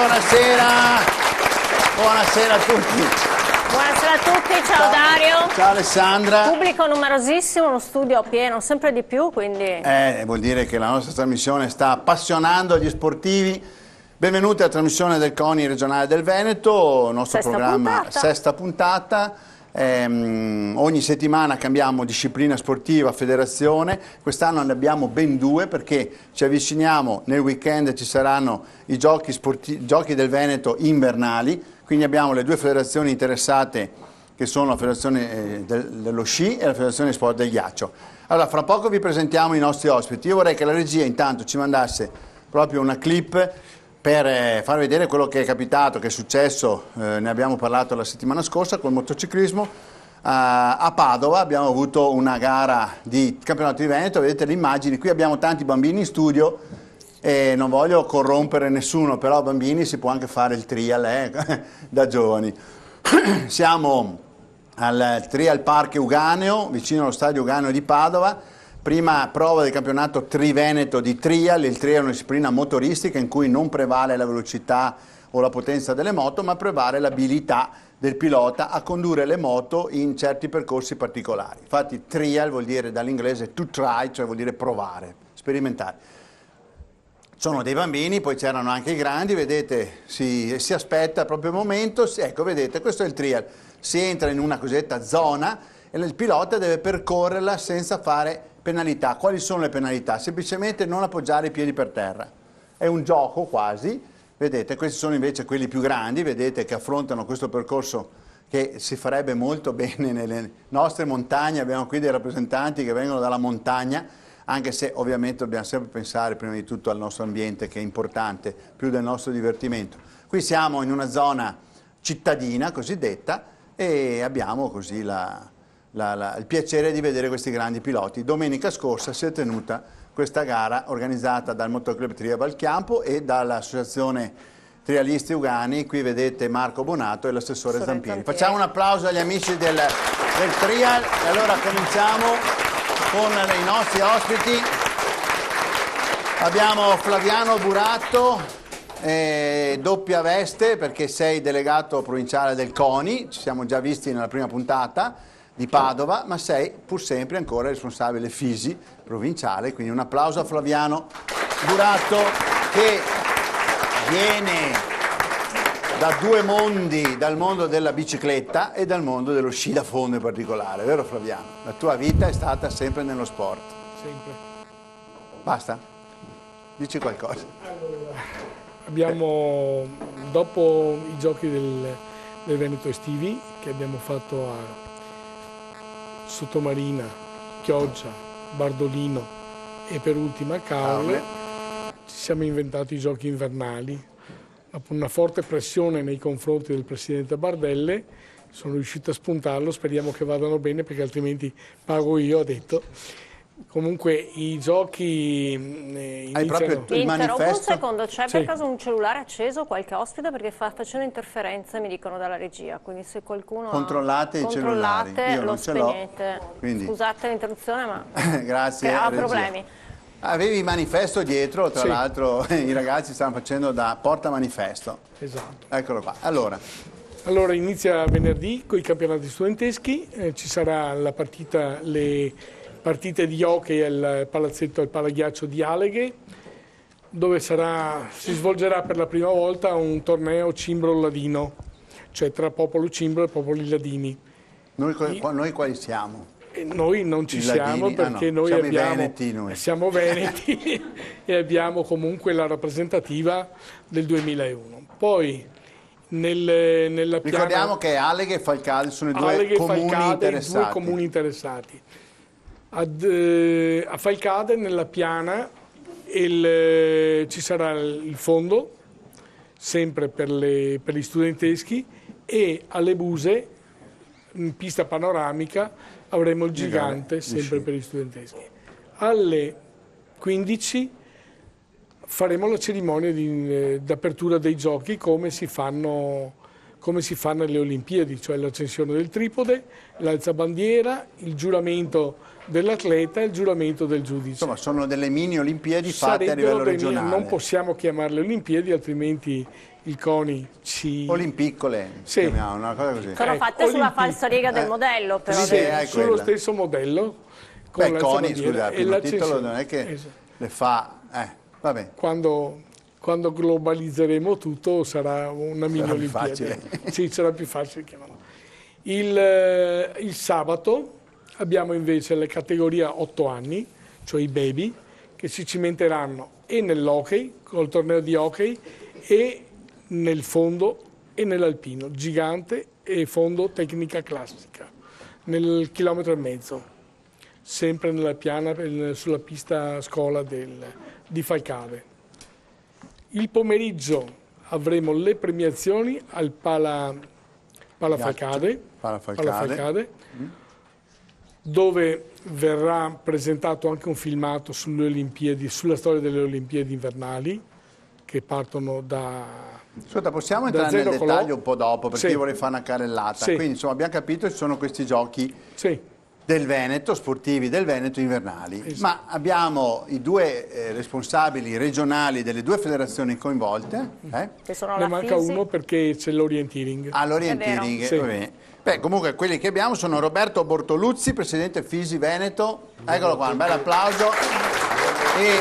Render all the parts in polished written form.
buonasera. Buonasera a tutti. Buonasera a tutti, ciao Dario. Ciao Alessandra. Pubblico numerosissimo, uno studio pieno, sempre di più, quindi... Vuol dire che la nostra trasmissione sta appassionando gli sportivi. Benvenuti alla trasmissione del CONI regionale del Veneto, il nostro programma sesta puntata. Ogni settimana cambiamo disciplina sportiva, federazione. Quest'anno ne abbiamo ben due perché ci avviciniamo, nel weekend ci saranno i giochi del Veneto invernali, quindi abbiamo le due federazioni interessate che sono la federazione dello sci e la federazione di sport del ghiaccio. Allora, fra poco vi presentiamo i nostri ospiti. Io vorrei che la regia intanto ci mandasse proprio una clip per far vedere quello che è capitato, che è successo, ne abbiamo parlato la settimana scorsa col motociclismo. A Padova abbiamo avuto una gara di campionato di Veneto, vedete le immagini, qui abbiamo tanti bambini in studio e non voglio corrompere nessuno, però bambini si può anche fare il trial da giovani. Siamo al Trial Park Euganeo, vicino allo stadio Euganeo di Padova. Prima prova del campionato Triveneto di trial. Il trial è una disciplina motoristica in cui non prevale la velocità o la potenza delle moto, ma prevale l'abilità del pilota a condurre le moto in certi percorsi particolari. Infatti trial vuol dire dall'inglese to try, cioè vuol dire provare, sperimentare. Sono dei bambini, poi c'erano anche i grandi, vedete, si aspetta proprio il momento, ecco vedete, questo è il trial. Si entra in una cosiddetta zona e il pilota deve percorrerla senza fare penalità. Quali sono le penalità? Semplicemente non appoggiare i piedi per terra. È un gioco quasi, vedete, questi sono invece quelli più grandi, vedete che affrontano questo percorso che si farebbe molto bene nelle nostre montagne. Abbiamo qui dei rappresentanti che vengono dalla montagna, anche se ovviamente dobbiamo sempre pensare prima di tutto al nostro ambiente, che è importante, più del nostro divertimento. Qui siamo in una zona cittadina cosiddetta e abbiamo così il piacere di vedere questi grandi piloti. Domenica scorsa si è tenuta questa gara organizzata dal Motoclub Tria Valchiampo e dall'Associazione Trialisti Ugani. Qui vedete Marco Bonato e l'assessore Zampieri. Facciamo un applauso agli amici del Trial e allora cominciamo con i nostri ospiti. Abbiamo Flaviano Buratto, doppia veste perché sei delegato provinciale del CONI, ci siamo già visti nella prima puntata di Padova, ma sei pur sempre ancora responsabile FISI provinciale, quindi un applauso a Flaviano Buratto che viene da due mondi, dal mondo della bicicletta e dal mondo dello sci da fondo in particolare, vero Flaviano? La tua vita è stata sempre nello sport. Sempre. Basta? Dici qualcosa. Abbiamo, dopo i giochi del Veneto estivi che abbiamo fatto a Sottomarina, Chioggia, Bardolino e per ultima Caorle, ci siamo inventati i giochi invernali. Dopo una forte pressione nei confronti del presidente Bardelle sono riuscito a spuntarlo, speriamo che vadano bene perché altrimenti pago io, ha detto. Comunque i giochi Hai proprio il manifesto? Un secondo, c'è per caso un cellulare acceso, qualche ospite, perché sta facendo interferenze, mi dicono dalla regia, quindi se qualcuno controllate i cellulari, io lo non ce l'ho, quindi scusate l'interruzione, ma grazie, ha problemi. Avevi il manifesto dietro, tra l'altro i ragazzi stanno facendo da porta manifesto. Esatto. Eccolo qua. Allora inizia venerdì con i campionati studenteschi, ci sarà la partita, le partite di hockey al palazzetto al Palaghiaccio di Aleghe, dove si svolgerà per la prima volta un torneo cimbro-ladino, cioè tra popolo cimbro e popoli ladini. Noi quali siamo? Noi non ci siamo perché noi siamo veneti e abbiamo comunque la rappresentativa del 2001. Poi nella ricordiamo che Aleghe e Falcade sono i due comuni interessati. A Falcade, nella piana, ci sarà il fondo, sempre per gli studenteschi, e alle Buse, in pista panoramica, avremo il gigante, sempre per gli studenteschi. Alle 15 faremo la cerimonia d'apertura dei giochi come come si fa nelle Olimpiadi, cioè l'accensione del tripode, l'alzabandiera, il giuramento dell'atleta e il giuramento del giudice. Insomma, sono delle mini Olimpiadi fatte a livello regionale. Non possiamo chiamarle Olimpiadi, altrimenti il CONI ci... Olimpiccole, sì. Chiamiamo, una cosa così. Sono fatte sulla falsariga del modello, però. Sì, sullo stesso modello. Beh, il CONI, scusa, il primo titolo non è che le fa... vabbè. Quando globalizzeremo tutto sarà una mini Olimpiade. Sì, sarà più facile chiamarlo. Il sabato abbiamo invece le categorie 8 anni, cioè i baby, che si cimenteranno e nell'hockey, col torneo di hockey, e nel fondo e nell'alpino, gigante e fondo tecnica classica, nel 1,5 km, sempre nella piana, sulla pista scuola di Falcade. Il pomeriggio avremo le premiazioni al Falcade, dove verrà presentato anche un filmato sulle Olimpiadi, sulla storia delle Olimpiadi invernali, che partono da... Ascolta, possiamo entrare nel dettaglio un po' dopo, perché io vorrei fare una carrellata. Quindi, insomma, abbiamo capito che ci sono questi giochi del Veneto, sportivi del Veneto invernali, ma abbiamo i due responsabili regionali delle due federazioni coinvolte. Che sono ne manca uno perché c'è l'orienteering. Ah, l'orienteering, va bene. Beh, comunque quelli che abbiamo sono Roberto Bortoluzzi, presidente Fisi Veneto, eccolo qua, un bel applauso. E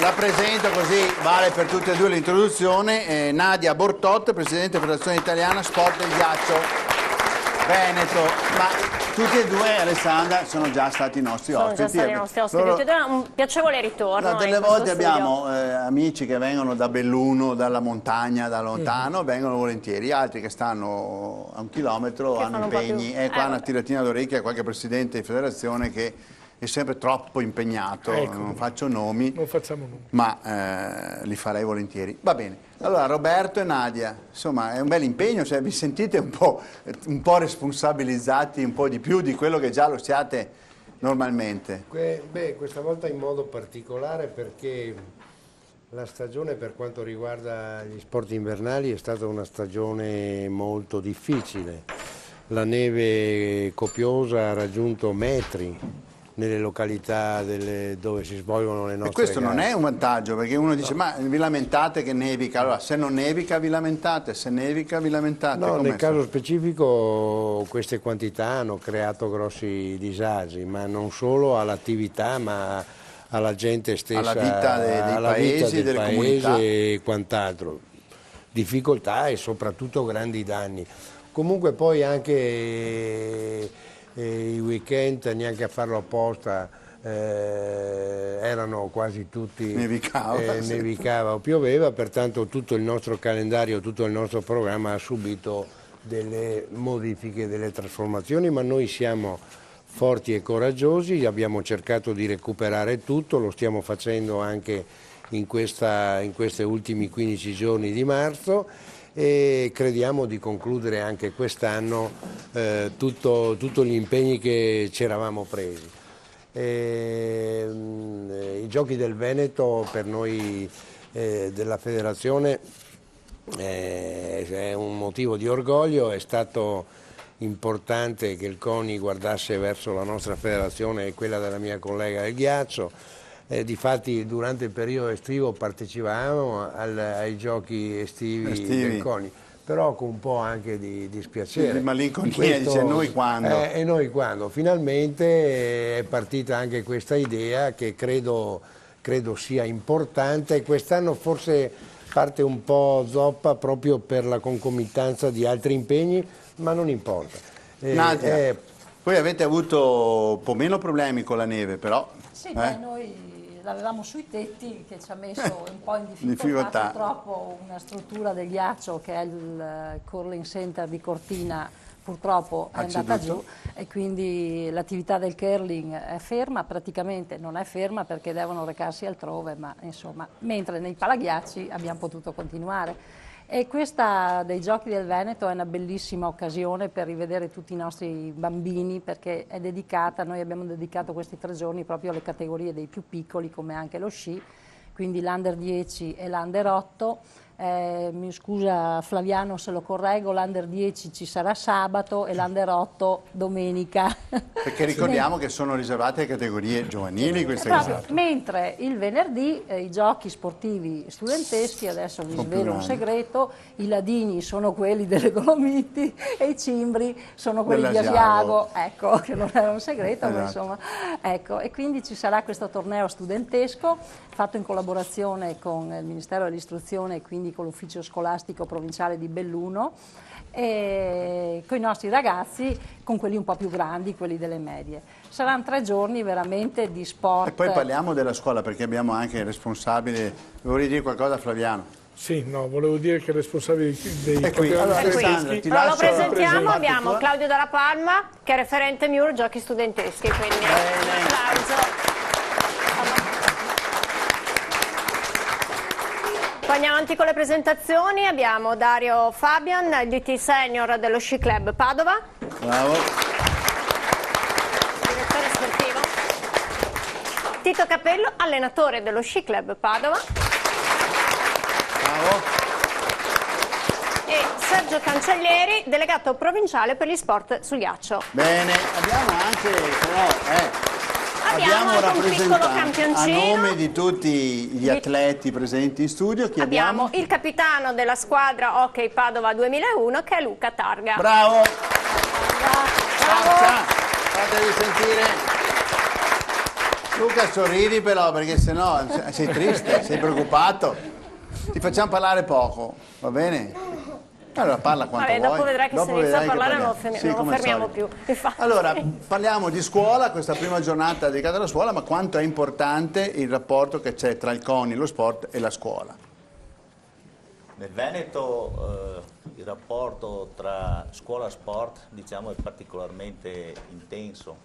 la presento così vale per tutte e due l'introduzione, Nadia Bortot, presidente Federazione Italiana Sport del Ghiaccio Veneto, ma tutti e due, Alessandra, sono già stati i nostri ospiti. Sono già stati i nostri ospiti, un piacevole ritorno. Delle volte abbiamo amici che vengono da Belluno, dalla montagna, da lontano, vengono volentieri, altri che stanno a 1 chilometro, hanno impegni, qua una tiratina d'orecchia a qualche presidente di federazione che è sempre troppo impegnato, non faccio nomi, non facciamo nomi, ma li farei volentieri. Va bene, allora Roberto e Nadia, insomma è un bel impegno, cioè vi sentite un po' responsabilizzati un po' di più di quello che già lo siate normalmente? Beh, questa volta in modo particolare perché la stagione per quanto riguarda gli sport invernali è stata una stagione molto difficile, la neve copiosa ha raggiunto metri nelle località dove si svolgono le nostre E questo gare. Non è un vantaggio, perché uno dice ma vi lamentate che nevica, allora se non nevica vi lamentate, se nevica vi lamentate. No, nel caso specifico queste quantità hanno creato grossi disagi, ma non solo all'attività ma alla gente stessa, alla vita dei paesi, delle comunità e quant'altro. Difficoltà e soprattutto grandi danni. Comunque poi anche i weekend, neanche a farlo apposta, erano quasi tutti nevicava o pioveva, pertanto tutto il nostro calendario, tutto il nostro programma ha subito delle modifiche, delle trasformazioni, ma noi siamo forti e coraggiosi, abbiamo cercato di recuperare tutto, lo stiamo facendo anche in questi ultimi 15 giorni di marzo e crediamo di concludere anche quest'anno tutti gli impegni che ci eravamo presi. I Giochi del Veneto per noi della federazione è un motivo di orgoglio, è stato importante che il CONI guardasse verso la nostra federazione e quella della mia collega del ghiaccio. Difatti durante il periodo estivo partecipavamo ai giochi estivi del CONI, però con un po' anche di dispiacere. Di malinconia, dice noi quando. E noi quando. Finalmente è partita anche questa idea che credo sia importante. Quest'anno forse parte un po' zoppa proprio per la concomitanza di altri impegni, ma non importa. Nadia, voi avete avuto un po' meno problemi con la neve, però... Sì, noi l'avevamo sui tetti che ci ha messo un po' in difficoltà. Purtroppo una struttura del ghiaccio che è il Curling Center di Cortina purtroppo è andata giù e quindi l'attività del curling è ferma, praticamente non è ferma perché devono recarsi altrove, ma insomma, mentre nei palaghiacci abbiamo potuto continuare. E questa dei Giochi del Veneto è una bellissima occasione per rivedere tutti i nostri bambini perché è dedicata, noi abbiamo dedicato questi 3 giorni proprio alle categorie dei più piccoli come anche lo sci, quindi l'Under 10 e l'Under 8, mi scusa Flaviano se lo correggo, l'Under 10 ci sarà sabato e l'Under 8 domenica. Perché ricordiamo che sono riservate a categorie giovanili queste cose. Mentre il venerdì i giochi sportivi studenteschi, adesso vi svelo un segreto, i ladini sono quelli delle Dolomiti e i cimbri sono quelli di Asiago, ecco, che non è un segreto, ma insomma, ecco, e quindi ci sarà questo torneo studentesco fatto in collaborazione con il Ministero dell'Istruzione e quindi con l'Ufficio Scolastico Provinciale di Belluno, e con i nostri ragazzi, con quelli un po' più grandi, quelli delle medie. Saranno 3 giorni veramente di sport. E poi parliamo della scuola, perché abbiamo anche il responsabile. Vuoi dire qualcosa, Flaviano? Sì, no, volevo dire che il responsabile dei campionati lo presentiamo, abbiamo Claudio Dalla Palma, che è referente MIUR Giochi Studenteschi, quindi un applauso. Poi andiamo avanti con le presentazioni, abbiamo Dario Fabian, il DT Senior dello Sci Club Padova. Bravo. Direttore sportivo. Tito Capello, allenatore dello Sci Club Padova. Bravo. E Sergio Cancellieri, delegato provinciale per gli sport sul ghiaccio. Bene, abbiamo anche però, abbiamo anche un piccolo campioncino. A nome di tutti gli atleti presenti in studio, chi abbiamo? Il capitano della squadra Hockey Padova 2001, che è Luca Targa. Bravo! Ciao. Fatevi sentire. Luca, sorridi però, perché sennò sei triste, sei preoccupato. Ti facciamo parlare poco, va bene? Allora parla quanto vuoi. Dopo vedrai che se inizia a parlare non lo fermiamo più. Allora, parliamo di scuola, questa prima giornata dedicata alla scuola, ma quanto è importante il rapporto che c'è tra il CONI, lo sport e la scuola? Nel Veneto il rapporto tra scuola e sport, diciamo, è particolarmente intenso.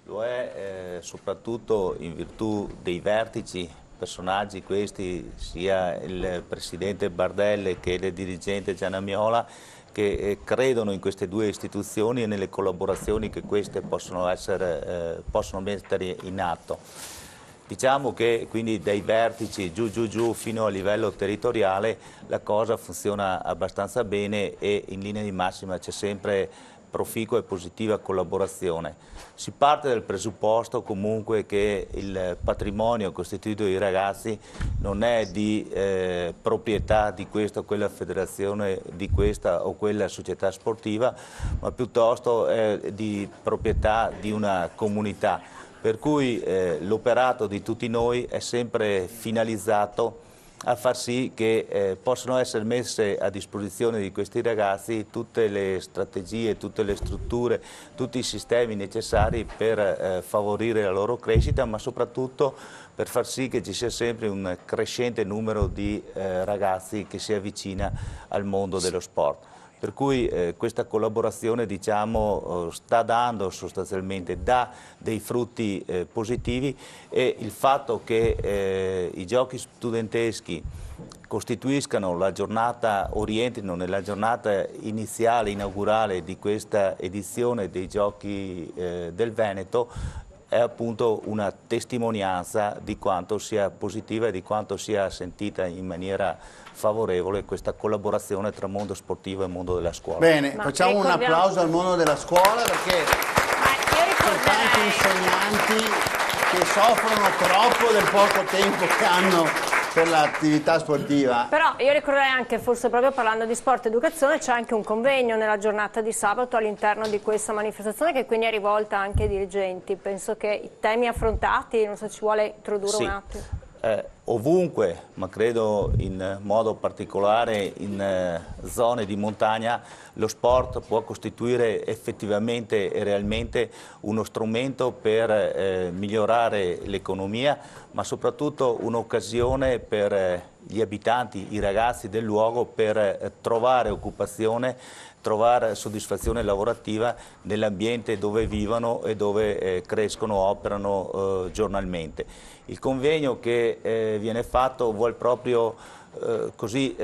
Lo è soprattutto in virtù dei vertici, personaggi questi, sia il presidente Bardelle che il dirigente Gianna Miola, che credono in queste due istituzioni e nelle collaborazioni che queste possono mettere in atto. Diciamo che quindi dai vertici giù fino a livello territoriale la cosa funziona abbastanza bene e in linea di massima c'è sempre proficua e positiva collaborazione. Si parte dal presupposto comunque che il patrimonio costituito dai ragazzi non è di proprietà di questa o quella federazione, di questa o quella società sportiva, ma piuttosto è di proprietà di una comunità, per cui l'operato di tutti noi è sempre finalizzato a far sì che possano essere messe a disposizione di questi ragazzi tutte le strategie, tutte le strutture, tutti i sistemi necessari per favorire la loro crescita, ma soprattutto per far sì che ci sia sempre un crescente numero di ragazzi che si avvicina al mondo dello sport. Per cui questa collaborazione, diciamo, sta dando sostanzialmente, dà dei frutti positivi, e il fatto che i giochi studenteschi costituiscano la giornata, orientino nella giornata iniziale, inaugurale di questa edizione dei Giochi del Veneto, è appunto una testimonianza di quanto sia positiva e di quanto sia sentita in maniera favorevole questa collaborazione tra mondo sportivo e mondo della scuola. Bene, facciamo un applauso al mondo della scuola, perché sono tanti insegnanti che soffrono troppo del poco tempo che hanno per l'attività sportiva. Però io ricorderei anche, forse proprio parlando di sport e educazione, c'è anche un convegno nella giornata di sabato all'interno di questa manifestazione, che quindi è rivolta anche ai dirigenti. Penso che i temi affrontati, non so, ci vuole introdurre un attimo. Ovunque, ma credo in modo particolare in zone di montagna, lo sport può costituire effettivamente e realmente uno strumento per migliorare l'economia, ma soprattutto un'occasione per gli abitanti, i ragazzi del luogo, per trovare occupazione, trovare soddisfazione lavorativa nell'ambiente dove vivono e dove crescono, operano giornalmente. Il convegno che viene fatto vuol proprio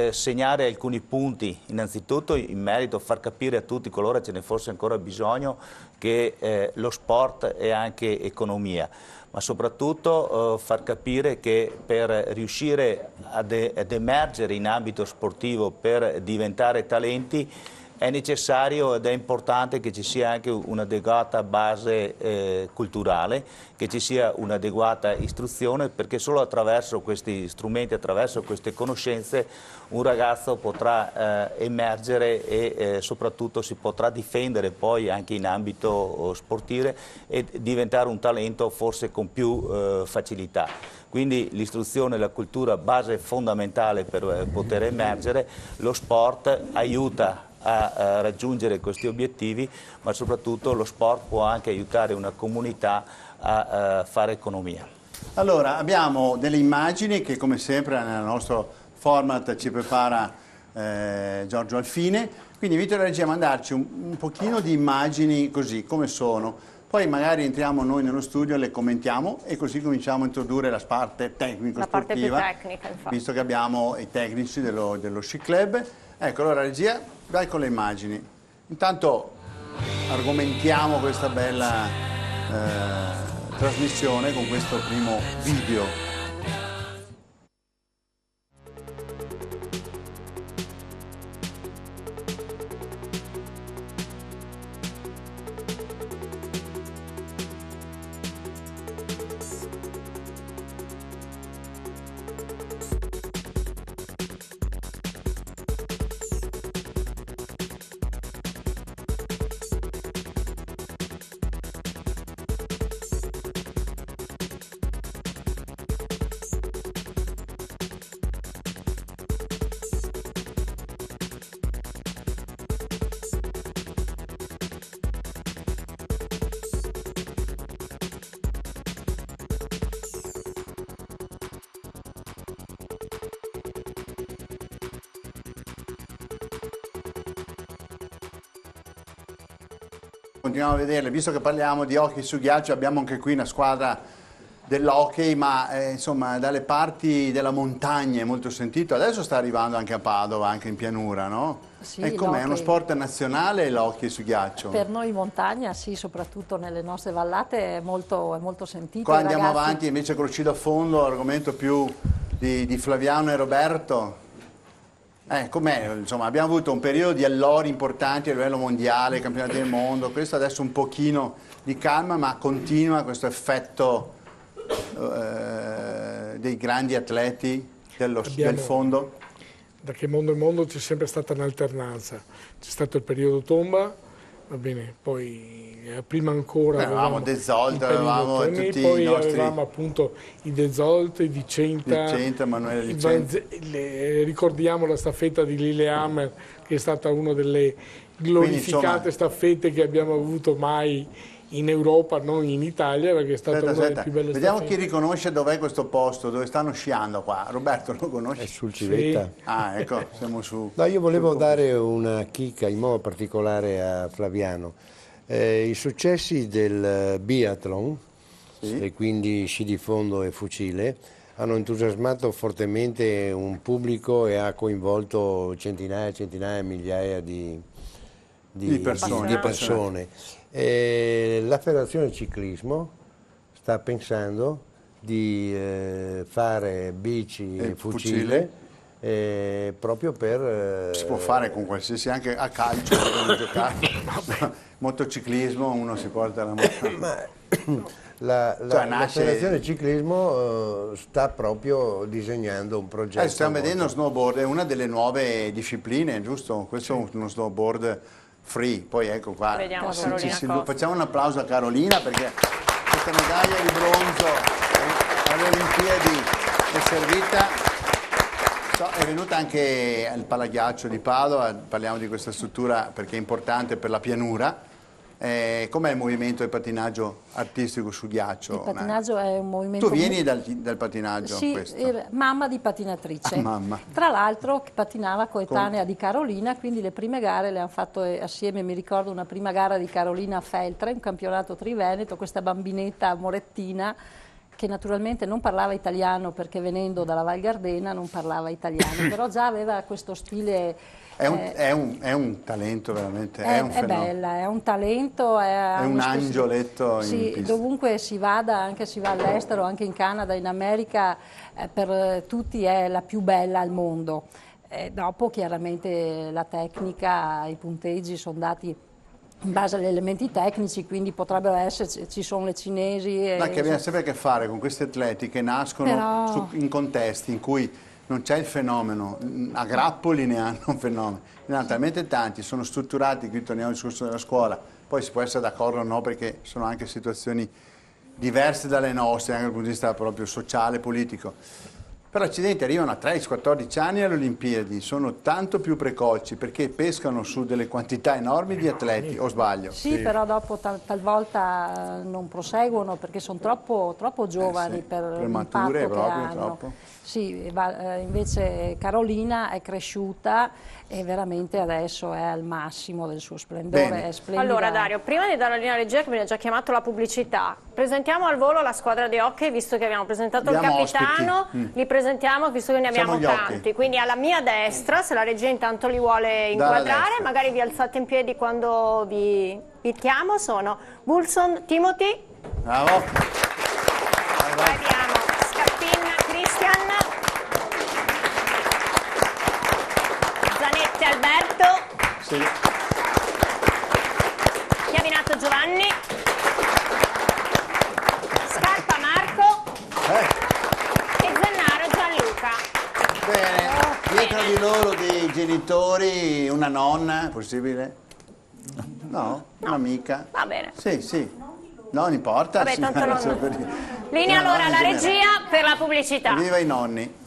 segnare alcuni punti, innanzitutto in merito a far capire a tutti, qualora ce ne fosse ancora bisogno, che lo sport è anche economia, ma soprattutto far capire che per riuscire ad emergere in ambito sportivo, per diventare talenti, è necessario ed è importante che ci sia anche un'adeguata base culturale, che ci sia un'adeguata istruzione, perché solo attraverso questi strumenti, attraverso queste conoscenze, un ragazzo potrà emergere e soprattutto si potrà difendere poi anche in ambito sportivo e diventare un talento forse con più facilità. Quindi l'istruzione e la cultura, base fondamentale per poter emergere. Lo sport aiuta a raggiungere questi obiettivi, ma soprattutto lo sport può anche aiutare una comunità a fare economia. Allora, abbiamo delle immagini che come sempre nel nostro format ci prepara Giorgio Alfine, quindi invito la regia a mandarci un pochino di immagini così come sono, poi magari entriamo noi nello studio, le commentiamo e così cominciamo a introdurre la parte tecnico-sportiva, la parte più tecnica, infatti, visto che abbiamo i tecnici dello Sci Club. Ecco, allora regia, vai con le immagini. Intanto argomentiamo questa bella trasmissione con questo primo video. Continuiamo a vederle, visto che parliamo di hockey su ghiaccio, abbiamo anche qui una squadra dell'hockey, ma insomma dalle parti della montagna è molto sentito, adesso sta arrivando anche a Padova, anche in pianura, no? Sì, e com'è? È uno sport nazionale l'hockey su ghiaccio? Per noi in montagna sì, soprattutto nelle nostre vallate è molto sentito. Qua andiamo avanti invece con Uscito a Fondo, argomento più di Flaviano e Roberto. Com'è? Insomma, abbiamo avuto un periodo di allori importanti a livello mondiale, campionati del mondo, questo adesso un pochino di calma, ma continua questo effetto dei grandi atleti del fondo? Da che mondo è mondo c'è sempre stata un'alternanza, c'è stato il periodo tomba, va bene, poi prima ancora avevamo De Zolt, avevamo tutti poi i nostri... avevamo appunto i De Zolt, i Di Centa, Manuele Di Centa. Ricordiamo la staffetta di Lillehammer, che è stata una delle glorificate staffette che abbiamo avuto mai in Europa, non in Italia, perché è stata una delle più belle Vediamo staffette. Chi riconosce dov'è questo posto, dove stanno sciando qua. Roberto lo conosce? È sul Civetta. Sì. Ah, ecco, siamo su... No, io volevo dare una chicca in modo particolare a Flaviano. I successi del biathlon, e quindi sci di fondo e fucile, hanno entusiasmato fortemente un pubblico e ha coinvolto centinaia e centinaia, migliaia di persone. La Federazione Ciclismo sta pensando di fare bici e fucile proprio per... Si può fare con qualsiasi, anche a calcio, motociclismo, uno si porta la moto. La Federazione Ciclismo sta proprio disegnando un progetto. Stiamo vedendo snowboard, è una delle nuove discipline, giusto? Questo è uno snowboard free, poi ecco qua, facciamo un applauso a Carolina perché questa medaglia di bronzo alle Olimpiadi è servita. È venuta anche al Palaghiaccio di Padova, parliamo di questa struttura perché è importante per la pianura. Com'è il movimento del patinaggio artistico su ghiaccio? Il patinaggio è un movimento... Tu vieni dal patinaggio? Sì, mamma di patinatrice. Mamma. Tra l'altro patinava coetanea di Carolina, quindi le prime gare le hanno fatto assieme, mi ricordo una prima gara di Carolina a Feltre, un campionato triveneto, questa bambinetta morettina che naturalmente non parlava italiano perché venendo dalla Val Gardena non parlava italiano, però già aveva questo stile. È un talento veramente, è un fenomeno. È bella, è un talento. È un angioletto in sì, pista. Dovunque si vada, anche si va all'estero, anche in Canada, in America, per tutti è la più bella al mondo. Dopo chiaramente la tecnica, i punteggi sono dati in base agli elementi tecnici, quindi potrebbero esserci, ci sono le cinesi. Ma che abbiamo sempre a che fare con questi atleti che nascono in contesti in cui non c'è il fenomeno, a grappoli ne hanno un fenomeno, ne hanno talmente tanti, sono strutturati, qui torniamo al discorso della scuola, poi si può essere d'accordo o no perché sono anche situazioni diverse dalle nostre, anche dal punto di vista proprio sociale, politico. Però accidenti, arrivano a 13-14 anni alle Olimpiadi, sono tanto più precoci perché pescano su delle quantità enormi di atleti, o sbaglio? Sì, però dopo talvolta non proseguono perché sono troppo giovani per l'impatto che hanno. Troppo. Sì, invece Carolina è cresciuta e veramente adesso è al massimo del suo splendore. È splendida. Allora Dario, prima di dare la linea regia che mi ha già chiamato la pubblicità, presentiamo al volo la squadra di hockey, visto che abbiamo presentato il capitano, li presentiamo visto che ne abbiamo tanti. Quindi alla mia destra, se la regia intanto li vuole inquadrare, magari vi alzate in piedi quando vi chiamo, sono Wilson Timothy. Bravo. Poi abbiamo Scappin Christian, Zanetti Alberto, Chiavinato Giovanni, Scarpa Marco e Zennaro Gianluca. Bene, dietro di loro dei genitori, una nonna, possibile? No, un'amica. Va bene. Sì. No, non importa. Vabbè, tanto non... Linea allora alla regia per la pubblicità. Viva i nonni.